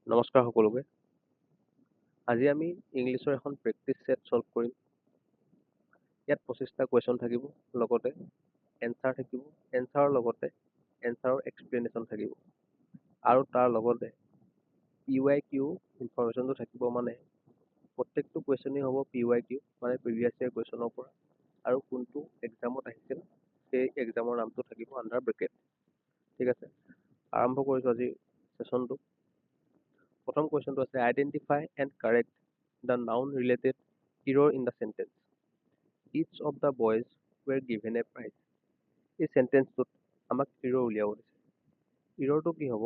নমস্কাৰ সকলোকে। আজি আমি ইংলিছৰ এখন প্ৰেক্টিচ ছেট ছল্ভ কৰিম। ইয়াত 25টা কুৱেশ্যন থাকিব, লগতে এনচাৰ থাকিব। এনচাৰৰ লগতে এনচাৰৰ এক্সপ্লেনেশ্যন থাকিব। আৰু তাৰ লগতে PYQ ইনফৰমেশ্যনটো থাকিব, মানে প্ৰত্যেকটো কুৱেশ্যনেই হ'ব PYQ, মানে প্ৰিভিয়াছ ইয়েৰ কুৱেশ্যনৰ পৰা, আৰু কোনটো এক্সামত আহিছিল সেই এক্সামৰ নামটো থাকিব আণ্ডাৰ ব্ৰেকেট। ঠিক আছে, আৰম্ভ কৰিছোঁ আজিৰ ছেশ্যনটো। প্ৰথম কুৱেশ্যনটো আছে, identify and correct the noun related error in the sentence. Each of the boys were given a prize. এই চেণ্টেন্সটোত আমাক ইৰ'ৰ উলিয়াব দিছে। ইৰ'ৰটো কি হ'ব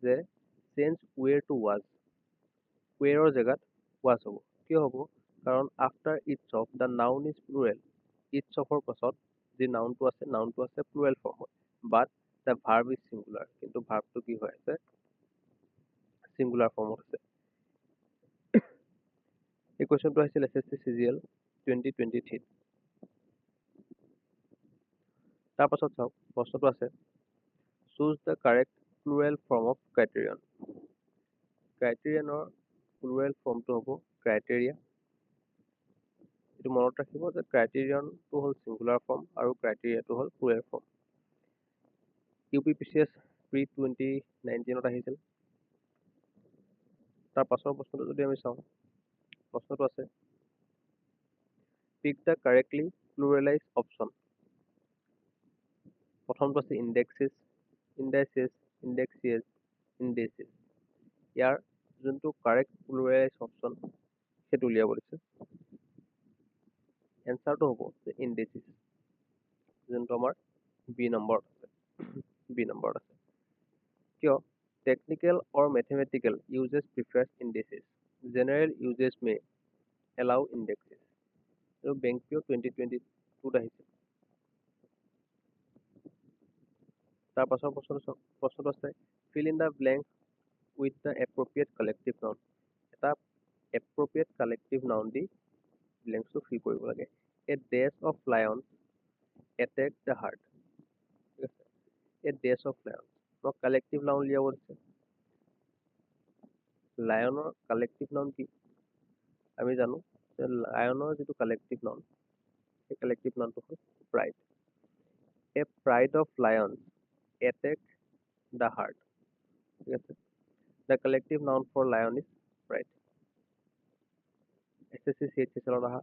যে চেঞ্জ ৱেৰ টু ৱাজ, ৱেৰৰ জেগাত ৱাজ হ'ব। কিয় হ'ব? কাৰণ after its of the noun is plural. Its অফৰ পাছত যি নাউনটো আছে প্লুৰেল ফৰ্মত, but the verb is singular. কিন্তু ভাৰ্বটো কি হৈ আছে? ছিংগুলাৰ ফৰ্মত আছে। এই কুৱেশ্যনটো আহিছিল SSC CGL 2023। তাৰ পাছত চাওক, প্ৰশ্নটো আছে, choose the correct plural form of criterion. ক্ৰাইটেৰিয়নৰ প্লুৰেল ফৰ্মটো হ'ব ক্ৰাইটেৰিয়া। এইটো মনত ৰাখিব যে ক্ৰাইটেৰিয়নটো হ'ল ছিংগুলাৰ ফৰ্ম আৰু ক্ৰাইটেৰিয়াটো হ'ল প্লুৰেল ফৰ্ম। UPPCS প্ৰি 2019 আহিছিল। তাৰ পাছৰ প্ৰশ্নটো যদি আমি চাওঁ, প্ৰশ্নটো আছে, পিক দ্য কাৰেক্টলি প্লুৰেলাইজ অপশ্যন। প্ৰথমটো আছে ইণ্ডেক্সিছ, ইণ্ডাইচেছ, ইণ্ডেক্সিয়েছ, ইণ্ডেচিছ। ইয়াৰ যোনটো কাৰেক্ট প্লুৰেলাইজ অপশ্যন সেইটো উলিয়াব দিছে। এনচাৰটো হ'ব যে ইণ্ডেচিছ, যোনটো আমাৰ বি নম্বৰত আছে। কিয়? Technical or mathematical uses prefers indices, general uses may allow indexes. এইটো বেংক পিঅ 2022 আহিছিল। তাৰ পাছৰ প্ৰশ্নটো আছে, fill in the blank with the appropriate collective noun. এটা এপ্ৰপ্ৰিয়েট কালেক্টিভ নাউন দি ব্লেংকছটো ফিল কৰিব লাগে। A dash of lion attack the hart. ঠিক আছে, এ ডেছ অফ লায়ন মোক কালেক্টিভ নাউন উলিয়াব দিছে। লায়নৰ কালেক্টিভ নাউন কি? আমি জানো যে লায়নৰ যিটো কালেক্টিভ নাউন, সেই কালেক্টিভ নাউনটো হ'ল pride. A pride of lion attack the hart. ঠিক আছে, the collective noun for lion is pride. SSC CHSL অহা।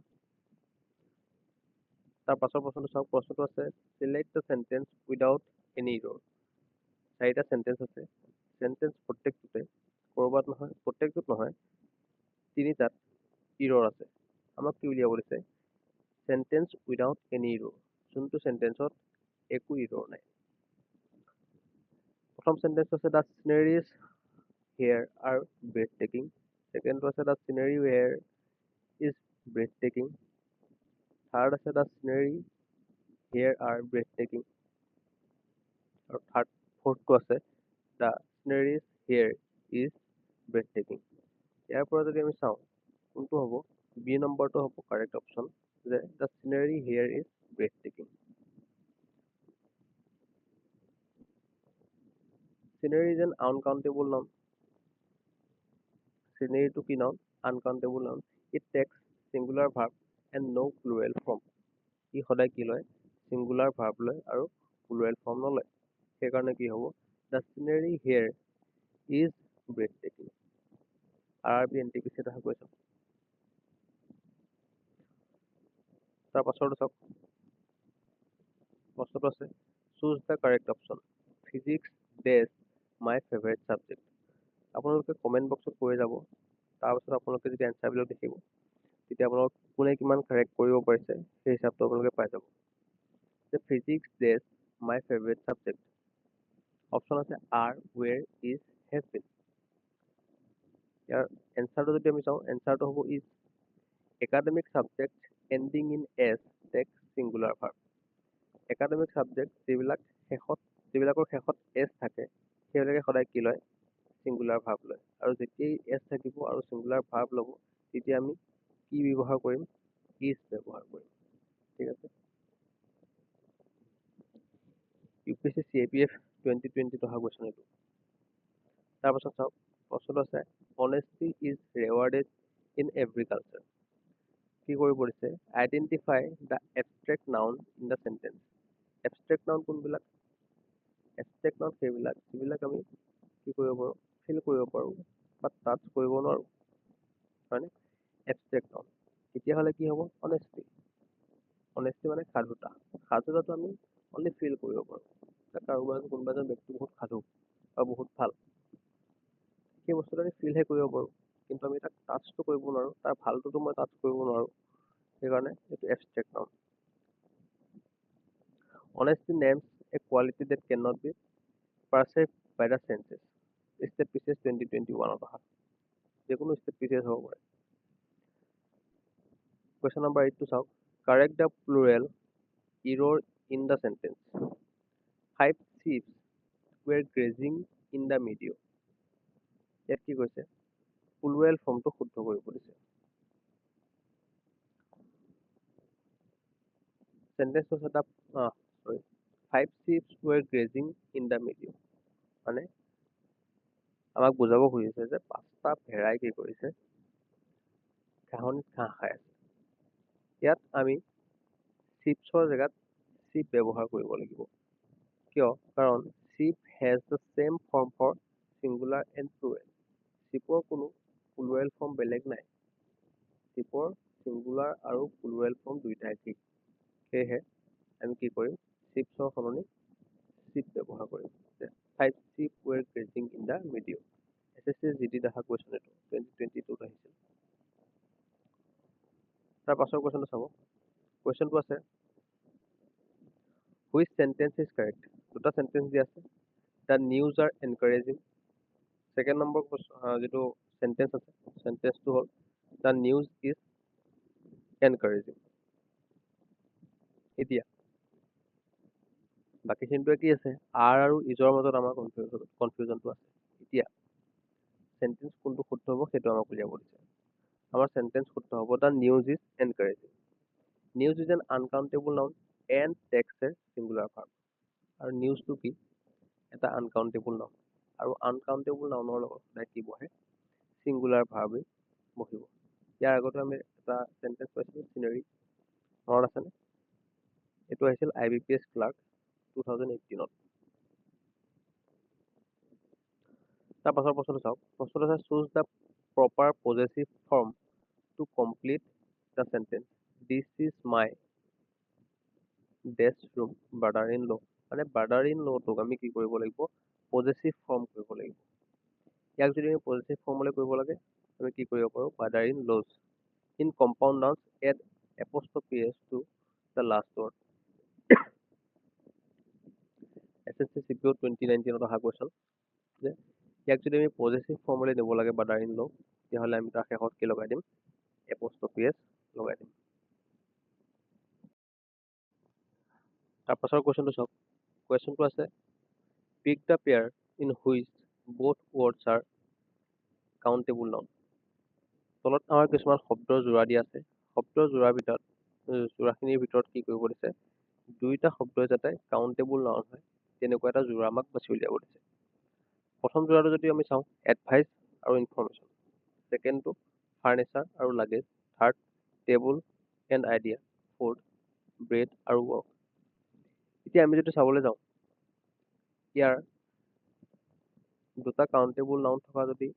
তাৰ পাছৰ প্ৰশ্নটো চাওক, প্ৰশ্নটো আছে, select the sentence without any error. 4টা চেণ্টেন্স আছে। চেণ্টেন্স প্ৰত্যেকটোত নহয়, 3টাত ইৰ'ৰ আছে। আমাক কি উলিয়াব দিছে? চেণ্টেন্স উইদাউট এনি ইৰ'ৰ, যোনটো চেণ্টেন্সত একো ইৰ'ৰ নাই। প্ৰথম চেণ্টেন্সটো আছে, the sceneries here are breathtaking. ছেকেণ্ডটো আছে, the scenery here is breathtaking. Third আছে, the scenery here are breathtaking. আৰু ফৰ্থটো আছে, the sceneries here is breathtaking. ইয়াৰ পৰা যদি আমি চাওঁ, কোনটো হ'ব? বি নম্বৰটো হ'ব কাৰেক্ট অপশ্যন, যে the scenery here is breathtaking. Scenery is an uncountable noun. চিনেৰিটো কি নাউন? Uncountable noun. It takes singular verb and no' plural form. ই সদায় কি লয়? ছিংগুলাৰ ভাৰ্ব লয় আৰু প্লুৰেল ফৰ্ম নলয়। সেইকাৰণে কি হ'ব? The scenery here is breathtaking. RRB NTPC এটা কুৱেশ্যন। তাৰ পাছৰটো চাওক, প্ৰশ্নটো আছে, choose the correct option. Physics does my favourite subject. আপোনালোকে কমেণ্ট বক্সত কৈ যাব। তাৰপাছত আপোনালোকে যেতিয়া এনচাৰবিলাক দেখিব, তেতিয়া আপোনালোক কোনে কিমান কাৰেক্ট কৰিব পাৰিছে সেই হিচাপটো আপোনালোকে পাই যাব। যে physics does my favourite subject. Option আছে are, were, is, has been. ইয়াৰ এনচাৰটো যদি আমি চাওঁ, এনচাৰটো হ'ব is. Academic subject ending in s takes singular verb. Academic subject যিবিলাকৰ শেষত এছ থাকে, সেইবিলাকে সদায় কি লয়? ছিংগুলাৰ ভাৰ্ব লয়। আৰু যেতিয়াই এছ থাকিব আৰু ছিংগুলাৰ ভাৰ্ব ল'ব, তেতিয়া আমি কি ব্যৱহাৰ কৰিম? ইজ ব্যৱহাৰ কৰিম। ঠিক আছে, UPSC CAPF 2020 অহা কুৱেশ্যন এইটো। তাৰপাছত চাওক, প্ৰশ্নটো আছে honesty is rewarded in every culture. কি কৰি পৰিছে identify the abstract noun in the sentence. abstract noun কোনবিলাক abstract noun সেইবিলাক যিবিলাক আমি কি কৰিব পাৰোঁ ফিল কৰিব পাৰোঁ বা টাচ কৰিব নোৱাৰোঁ হয়নে abstract noun তেতিয়াহ'লে কি হ'ব honesty. honesty মানে সাধুতা সাধুতাটো আমি অনলি ফিল কৰিব পাৰোঁ কাৰোবাৰ কোনোবা এজন ব্যক্তি বহুত সাধু বা বহুত ভাল সেই বস্তুটো আমি ফিলহে কৰিব পাৰোঁ কিন্তু আমি তাক টাচটো কৰিব নোৱাৰোঁ তাৰ ভালটোতো মই টাচ কৰিব নোৱাৰোঁ সেইকাৰণে এইটো abstract noun. Honesty names a quality that cannot be perceived by the senses. Step pieces 2021 অহা যিকোনো step pieces হ'ব পাৰে. Question number 8 টো চাওক correct the plural error in the sentence. 5 sheep were grazing in the meadow. ইয়াত কি কৈছে plural ফৰ্মটো শুদ্ধ কৰিব দিছে sentence was এটা sorry 5 sheep were grazing in the meadow মানে আমাক বুজাব খুজিছে যে 5টা ভেড়াই কি কৰিছে ঘাঁহনিত ঘাঁহ খাই আছে ইয়াত আমি sheepsৰ জেগাত sheep ব্যৱহাৰ কৰিব লাগিব কিয় কাৰণ sheep has the same form for singular and plural sheepৰ কোনো plural form বেলেগ নাই sheepৰ singular আৰু plural form দুইটাই ঠিক সেয়েহে আমি কি কৰিম sheepsৰ সলনি sheep ব্যৱহাৰ কৰিম 5 sheep were grazing in the meadow. SSC GD দেখা question এইটো 2022 আহিছিল তাৰ পাছৰ questionটো চাব questionটো আছে which sentence is correct দুটা sentence দিয়া আছে the news are encouraging second number যেটো sentence আছে sentence টো হ'ল the news is encouraging এতিয়া বাকীখিনিটোৱে কি আছে r আৰু isৰ মাজত আমাৰ কনফিউজনটো আছে এতিয়া sentence কোনটো শুদ্ধ হ'ব সেইটো আমাক উলিয়াব দিছে আমাৰ sentence শুদ্ধ হ'ব the news is encouraging. News is an uncountable noun and takes a singular verb. আৰু নিউজটো কি এটা আনকাউণ্টেবল নাউন আৰু আনকাউণ্টেবল নাউনৰ লগত সদায় কি বহে চিংগুলাৰ ভাৰ্বেই বহিব ইয়াৰ আগতে আমি এটা চেণ্টেঞ্চ পাইছিলোঁ চিনেৰী মনত আছেনে এইটো আহিছিল IBPS ক্লাৰ্ক 2018 তাৰ পাছৰ প্ৰশ্নটো চাওক প্ৰশ্নটো আছে choose the proper possessive form to complete the sentence this is my desk room brother in law মানে ব্ৰাদাৰ ইন লটোক আমি কি কৰিব লাগিব পজেচিভ ফৰ্ম কৰিব লাগিব ইয়াক যদি আমি পজেচিভ ফৰ্মলৈ কৰিব লাগে আমি কি কৰিব পাৰোঁ brother in law in compound nouns add apostrophe S to the last word SSC CPO 2019 অহা কুৱেশ্যন যে ইয়াক যদি আমি পজেচিভ ফৰ্মলৈ নিব লাগে ব্ৰাদাৰ ইন ল তেতিয়াহ'লে আমি তাৰ শেষত কি লগাই দিম এপষ্ট্ৰফি এছ লগাই দিম তাৰ পাছৰ কুৱেশ্যনটো চাওক কুৱেশ্যনটো আছে pick the pair in which both words are countable noun তলত আমাৰ কিছুমান শব্দৰ যোৰা দিয়া আছে শব্দৰ যোৰাখিনিৰ ভিতৰত কি কৰিব দিছে দুইটা শব্দই যাতে কাউণ্টেবল নাউন হয় তেনেকুৱা এটা যোৰা আমাক বাছি উলিয়াব দিছে প্ৰথম যোৰাটো যদি আমি চাওঁ এডভাইচ আৰু ইনফৰমেশ্যন ছেকেণ্ডটো ফাৰ্নিচাৰ আৰু luggage third table and idea fourth bread আৰু ৱৰ্ক এতিয়া আমি যদি চাবলৈ যাওঁ ইয়াৰ দুটা কাউণ্টেবল নাউন থকা যদি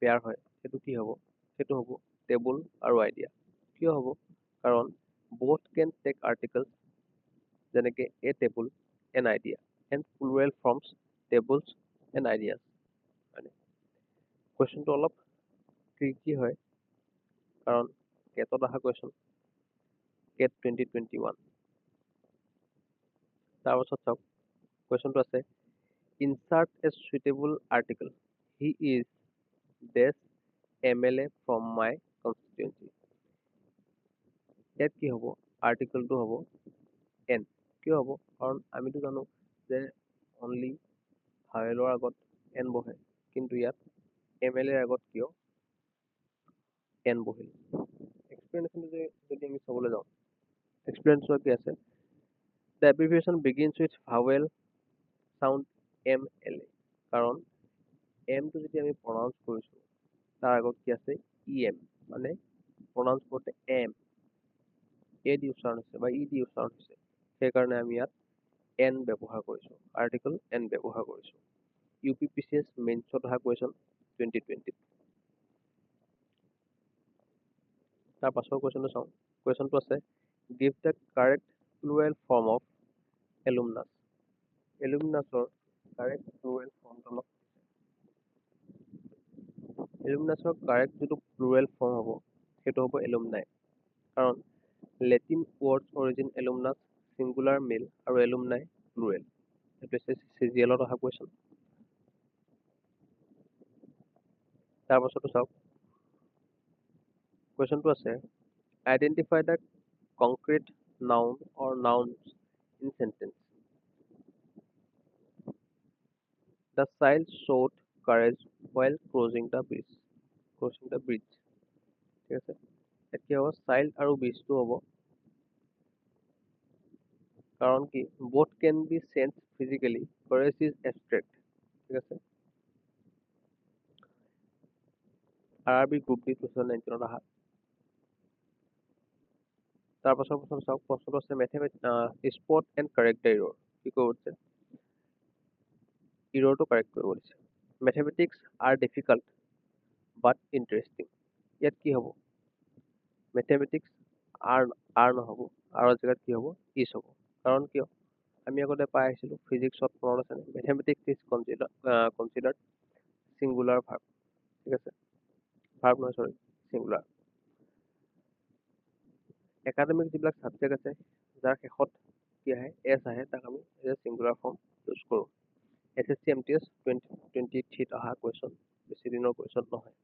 পেয়াৰ হয় সেইটো কি হ'ব সেইটো হ'ব টেবুল আৰু আইডিয়া কিয় হ'ব কাৰণ both can take articles যেনেকে a table an idea and plural forms tables and ideas মানে কুৱেশ্যনটো অলপ ট্ৰিকি হয় কাৰণ কেটত অহা কুৱেশ্যন কেট 2021 তাৰপাছত চাওক কুৱেশ্যনটো আছে insert a suitable article he is this MLA from my constituency ইয়াত কি হ'ব আৰ্টিকলটো হ'ব এন কিয় হ'ব কাৰণ আমিতো জানো যে অনলি ভাৱেলৰ আগত এন বহে কিন্তু ইয়াত MLA ৰ আগত কিয় এন বহিল এক্সপ্লেনেশ্যনটো যদি আমি চাবলৈ যাওঁ এক্সপ্লেনেশ্যন কি আছে the abbreviation begins with vowel sound MLA কাৰণ এমটো যদি আমি প্ৰনাউন্স কৰিছোঁ তাৰ আগত কি আছে ইএম মানে প্ৰনাউন্স কৰোঁতে এম এ দি উচ্চাৰণ হৈছে বা ই দি উচ্চাৰণ হৈছে সেইকাৰণে আমি ইয়াত এন ব্যৱহাৰ কৰিছোঁ আৰ্টিকল এন ব্যৱহাৰ কৰিছোঁ UPPCS মেইনছত অহা কুৱেশ্যন 2020 তাৰ পাছৰ কুৱেশ্যনটো চাওঁ কুৱেশ্যনটো আছে give the correct plural form of alumnus এলুমনাছৰ কাৰেক্ট প্লুৰেল ফৰ্মটো অলপ এলুমনাছৰ কাৰেক্ট যিটো প্লুৰেল ফৰ্ম হ'ব সেইটো হ'ব এলুমনাই কাৰণ Latin words origin alumnus singular male আৰু এলুমনাই প্লুৰেল সেইটো হৈছে CGL-ত অহা কুৱেশ্যন তাৰ পাছতো চাওক কুৱেশ্যনটো আছে identify the concrete noun or nouns in sentence the child showed courage while crossing the bridge ঠিক আছে এতিয়া হ'ব চাইল্ড আৰু ব্ৰিজটো হ'ব কাৰণ কি both can be sensed physically courage is abstract ঠিক আছে RRB গ্ৰুপ ডি 2019 অহা তাৰ পাছৰ প্ৰশ্ন চাওক প্ৰশ্নটো আছে mathematics spot and correct the error কি কৰিব দিছে ইৰ'ৰটো কাৰেক্ট কৰিব দিছে mathematics are difficult but interesting ইয়াত কি হ'ব মেথমেটিক্স আৰ নহ'ব আৰৰ জেগাত কি হ'ব ইজ হ'ব কাৰণ কিয় আমি আগতে পাই আহিছিলোঁ ফিজিক্সত মনত আছেনে mathematics is considered singular verb ঠিক আছে ভাৰ্ব নহয় চৰি চিংগুলাৰ একাডেমিক যিবিলাক ছাবজেক্ট আছে যাৰ শেষত কি আহে এছ আহে তাক আমি চিংগুলাৰ ফৰ্ম ইউজ কৰোঁ SSC MTS 2023 অহা কুৱেশ্যন বেছি দিনৰ কুৱেশ্যন নহয়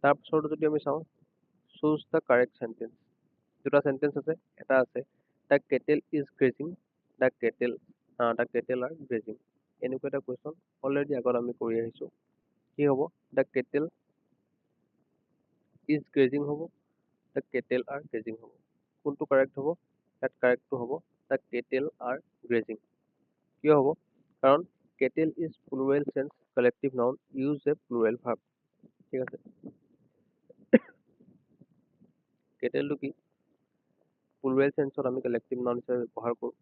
তাৰপিছত যদি আমি চাওঁ চুজ দ্য কাৰেক্ট চেণ্টেন্স দুটা চেণ্টেন্স আছে এটা আছে the kettle is grazing the kettle R grazing এনেকুৱা এটা কুৱেশ্যন অলৰেডি আগত আমি কৰি আহিছোঁ কি হ'ব দ্য কেটেল ইজ গ্ৰেজিং হ'ব দ্য কেটেল আৰ গ্ৰেজিং হ'ব কোনটো কাৰেক্ট হ'ব তাত কাৰেক্টটো হ'ব দ্য কেটেল আৰ গ্ৰেজিং কিয় হ'ব কাৰণ cattle is plural since collective noun use a plural verb ঠিক আছে কেটেলটো কি প্লুৰেল চেন্সত আমি কালেক্টিভ নাউন হিচাপে ব্যৱহাৰ কৰোঁ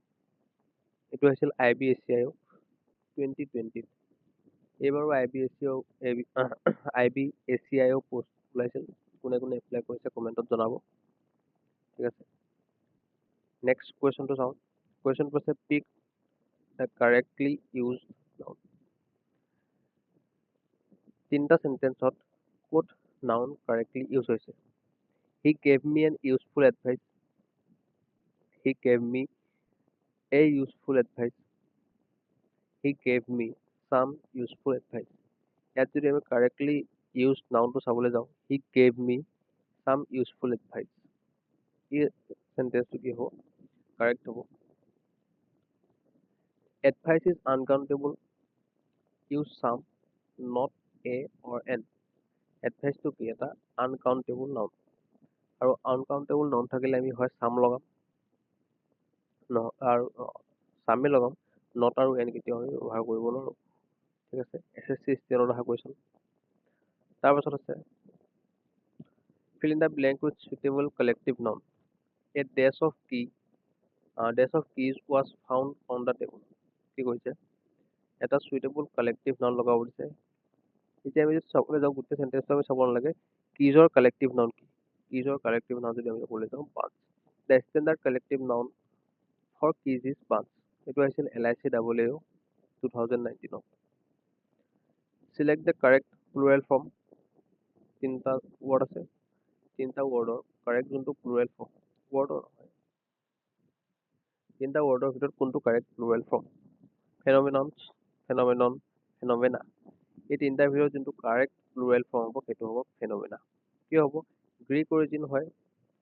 এইটো হৈছিল IBACIO 2020 এইবাৰো IBACIO পোষ্ট ওলাইছিল কোনে কোনে এপ্লাই কৰিছে কমেণ্টত জনাব ঠিক আছে নেক্সট কুৱেশ্যনটো চাওঁ কুৱেশ্যনটো আছে pick the correctly use noun তিনিটা চেণ্টেন্সত ক'ত নাউন কাৰেক্টলি ইউজ হৈছে he gave me an useful advice he gave me a useful advice he gave me some useful advice ইয়াত যদি আমি কাৰেক্টলি ইউজ নাউনটো চাবলৈ যাওঁ হি gave me some useful advice এই চেণ্টেন্সটো কি হ'ব কাৰেক্ট হ'ব এডভাইচ ইজ আনকাউণ্টেবল ইউজ চাম নট এ অৰ এন এডভাইচটো কি এটা আনকাউণ্টেবল নাউন আৰু আনকাউণ্টেবল নাউন থাকিলে আমি হয় চাম লগাম আৰু চামে লগাম নট আৰু এন কেতিয়াও আমি ব্যৱহাৰ কৰিব নোৱাৰোঁ ঠিক আছে SSC ষ্টেটত অহা কুৱেশ্যন তাৰপাছত আছে fill in the blank with suitable collective noun a dash of keys was found on the table কি কৈছে এটা suitable collective noun লগাব দিছে এতিয়া আমি যদি চাবলৈ যাওঁ গোটেই চেণ্টেন্সটো আমি চাব নালাগে কিজৰ কালেক্টিভ নাউন কি কিজৰ কালেক্টিভ নাউন যদি আমি ক'বলৈ যাওঁ bunch the standard collective noun for keys is bunch এইটো আহিছিল LICAO 2019 select the correct plural form তিনিটা ৱৰ্ড আছে তিনিটা ৱৰ্ডৰ কাৰেক্ট যোনটো প্লুৰেল ফৰ্ম ৱৰ্ডৰ নহয় তিনিটা ৱৰ্ডৰ ভিতৰত কোনটো কাৰেক্ট প্লুৰেল ফৰ্ম ফেনমেনা এই তিনিটাৰ ভিতৰত যোনটো কাৰেক্ট প্লুৰেল ফৰ্ম হ'ব সেইটো হ'ব ফেনমেনা কি হ'ব গ্ৰীক অৰিজিন হয়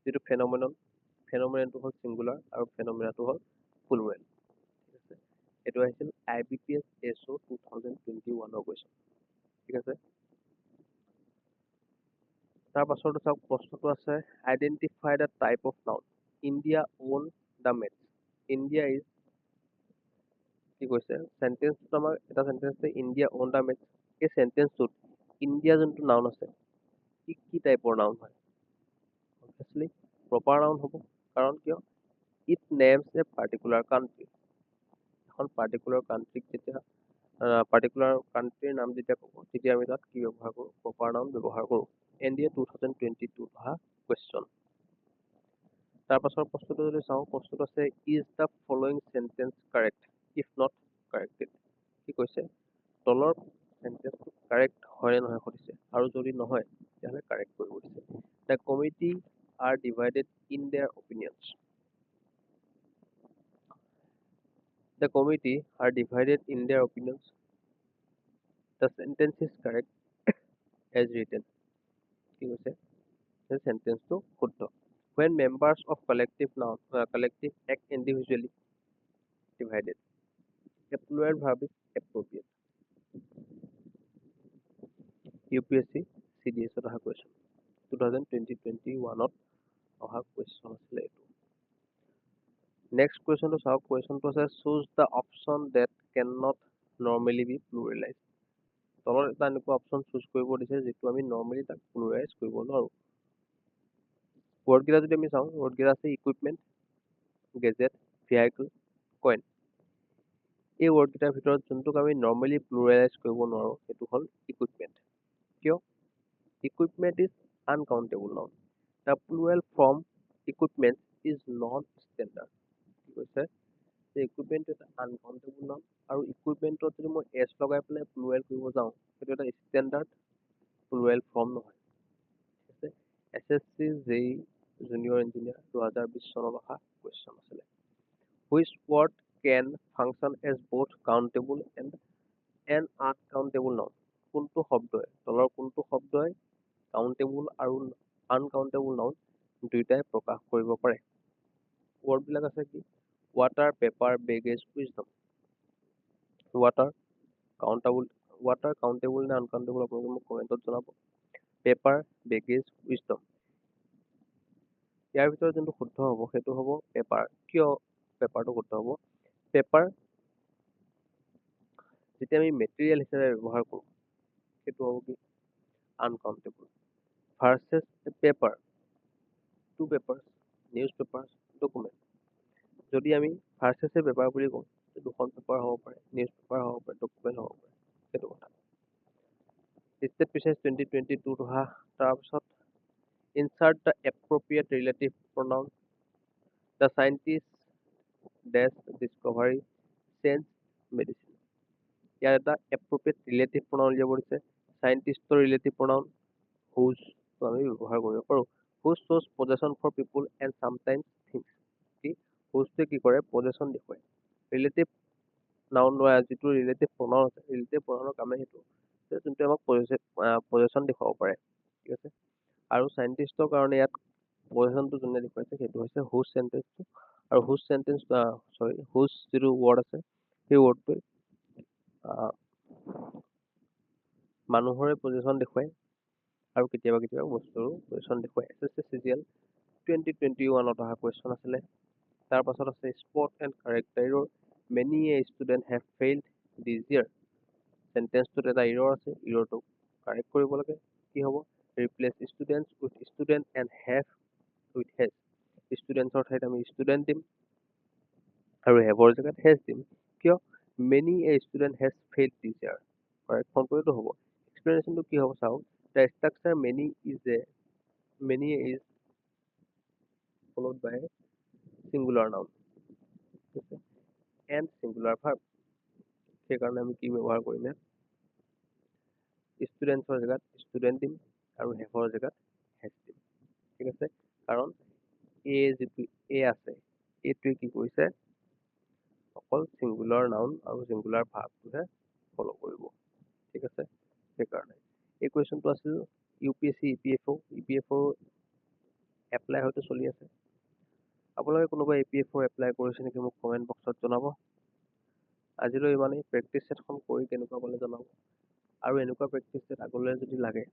যিটো ফেনমেনটো হ'ল চিংগুলাৰ আৰু ফেনমেনাটো হ'ল প্লুৰেল ঠিক আছে এইটো আহিছিল IBPS SO 2021 কুৱেশ্যন ঠিক আছে তাৰ পাছৰটো চাওক প্ৰশ্নটো আছে identify the type of noun India won the match India is কি কৈছে চেন্টেন্সটো আমাৰ এটা চেন্টেন্স আছে ইণ্ডিয়া অন দ্য মেপ এই চেন্টেন্সটোত ইণ্ডিয়া যোনটো নাউন আছে কি টাইপৰ নাউন হয় অবভিয়াছলি প্ৰপাৰ নাউন হ'ব কাৰণ কিয় it names a particular country এখন পাৰ্টিকুলাৰ কাণ্ট্ৰিক যেতিয়া পাৰ্টিকুলাৰ কাণ্ট্ৰিৰ নাম যেতিয়া ক'ব তেতিয়া আমি তাত কি ব্যৱহাৰ কৰোঁ প্ৰপাৰ নাউন ব্যৱহাৰ কৰোঁ NDA 2022 অহা কুৱেশ্যন তাৰ পাছৰ প্ৰশ্নটো যদি চাওঁ প্ৰশ্নটো আছে is the following sentence correct if not corrected কি কৈছে তলৰ চেন্টেন্সটো কাৰেক্ট হয় নে নহয় সুধিছে আৰু যদি নহয় তেতিয়াহ'লে কাৰেক্ট কৰিব দিছে the committee are divided in their opinions. The committee are divided in their opinions. The sentence is correct as written. কি কৈছে the sentence টো শুদ্ধ when members of collective act individually divided a plural verb is appropriate. UPSC CDS ত অহা question 2020-21 ত অহা question আছিলে এইটো next question to চাওক question to আছে choose the option that cannot normally be pluralized তলত এটা এনেকুৱা অপশ্যন চুজ কৰিব দিছে যিটো আমি নৰ্মেলি তাক প্লুৰেলাইজ কৰিব নোৱাৰো ৱৰ্ডকেইটা যদি আমি চাওঁ ৱৰ্ডকেইটা আছে ইকুইপমেণ্ট গেজেট ভেহিকল কইন এই ৱৰ্ডকেইটাৰ ভিতৰত যোনটোক আমি নৰ্মেলি প্লুৰেলাইজ কৰিব নোৱাৰো সেইটো হ'ল ইকুইপমেণ্ট কিয় equipment is uncountable noun the plural form equipment is not standard কি কৈছে যে ইকুইপমেণ্ট এটা আনকাউণ্টেবল নাউন আৰু ইকুইপমেণ্টত যদি মই এছ লগাই পেলাই প্লুৰেল কৰিব যাওঁ সেইটো এটা ষ্টেণ্ডাৰ্ড প্লুৰেল ফৰ্ম নহয় ঠিক আছে SSC JEE জুনিয়ৰ ইঞ্জিনিয়াৰ 2020 চনত অহা কুৱেশ্যন আছিলে which word can function as both countable and an uncountable noun কোনটো শব্দই তলৰ কোনটো শব্দই কাউণ্টেবল আৰু আনকাউণ্টেবল নাউন দুইটাই প্ৰকাশ কৰিব পাৰে ৱৰ্ডবিলাক আছে কি water paper baggage wisdom water countable নে আনকাউণ্টেবল আপোনালোকে মোক কমেণ্টত জনাব পেপাৰ বেগেজ উইজডম ইয়াৰ ভিতৰত যোনটো শুদ্ধ হ'ব সেইটো হ'ব পেপাৰ কিয় পেপাৰটো শুদ্ধ হ'ব পেপাৰ যেতিয়া আমি মেটেৰিয়েল হিচাপে ব্যৱহাৰ কৰোঁ সেইটো হ'ব কি uncountable versus paper to papers newspapers document যদি আমি ভাৰ্চেছে পেপাৰ বুলি কওঁ দুখন পেপাৰ হ'ব পাৰে নিউজ পেপাৰ হ'ব পাৰে ডকুমেণ্ট হ'ব পাৰে সেইটো কথা ষ্টেট পিচেছ 2022 অহা তাৰপিছত insert the appropriate relative pronoun the scientist dash discovery sense medicine ইয়াৰ এটা appropriate relative pronoun উলিয়াব দিছে scientistৰ relative pronoun whose টো আমি ব্যৱহাৰ কৰিব পাৰোঁ whose shows possession for people and sometimes things কি whose টোৱে কি কৰে possession দেখুৱায় relative noun যিটো relative pronoun আছে relative pronounৰ কামে সেইটো যোনটো আমাক possession দেখুৱাব পাৰে ঠিক আছে আৰু সাইন্টিষ্টৰ কাৰণে ইয়াত পজিশনটো যোনে দেখুৱাইছে সেইটো হৈছে হুজ সেন্টেন্সটো আৰু হুজ সেন্টেন্স হুজ যিটো ৱৰ্ড আছে সেই ৱৰ্ডটোৱে মানুহৰে পজিশন দেখুৱায় আৰু কেতিয়াবা কেতিয়াবা বস্তুৰো পজিশন দেখুৱায় SSC CGL 2021 ত অহা কুৱেশ্যন আছিলে তাৰ পাছত আছে spot and correct the error many a student have failed this ইয়াৰ সেন্টেন্সটোত এটা এৰৰ আছে এৰৰটো কাৰেক্ট কৰিব লাগে কি হ'ব replace students with student and have with has ষ্টুডেণ্টছৰ ঠাইত আমি ষ্টুডেণ্ট দিম আৰু হেভৰ জেগাত হেজ দিম কিয় many a student has failed this ইয়াৰ কাৰেক্ট ফৰ্মটো হ'ব এক্সপ্লেনেশ্যনটো কি হ'ব চাওক the structure many is followed by singular noun and singular verb সেইকাৰণে আমি কি ব্যৱহাৰ কৰিম ষ্টুডেণ্টছৰ জেগাত ষ্টুডেণ্ট দিম আৰু হেভৰ জেগাত হেজ দিম ঠিক আছে কাৰণ যিটো এ আছে এইটোৱে কি কৰিছে অকল সিঙ্গুলাৰ নাউন আৰু সিঙ্গুলাৰ ভাৰ্বটোহে ফলো কৰিব ঠিক আছে সেইকাৰণে এই কুৱেশ্যনটো আছিল UPSC EPFO এপ্লাই হয়তো চলি আছে আপোনালোকে কোনোবা EPFO এপ্লাই কৰিছে নেকি মোক কমেণ্ট বক্সত জনাব আজিলৈ ইমানেই প্ৰেক্টিচ ছেটখন কৰি কেনেকুৱা পালে জনাব আৰু এনেকুৱা প্ৰেক্টিচ ছেট আগলৈ যদি লাগে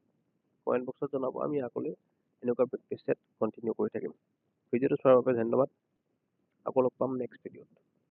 কমেণ্ট বক্সত জনাব আমি আগলৈ এনেকুৱা প্ৰেক্টিচ ছেট কণ্টিনিউ কৰি থাকিম ভিডিঅ'টো চোৱাৰ বাবে ধন্যবাদ আকৌ লগ পাম নেক্সট ভিডিঅ'ত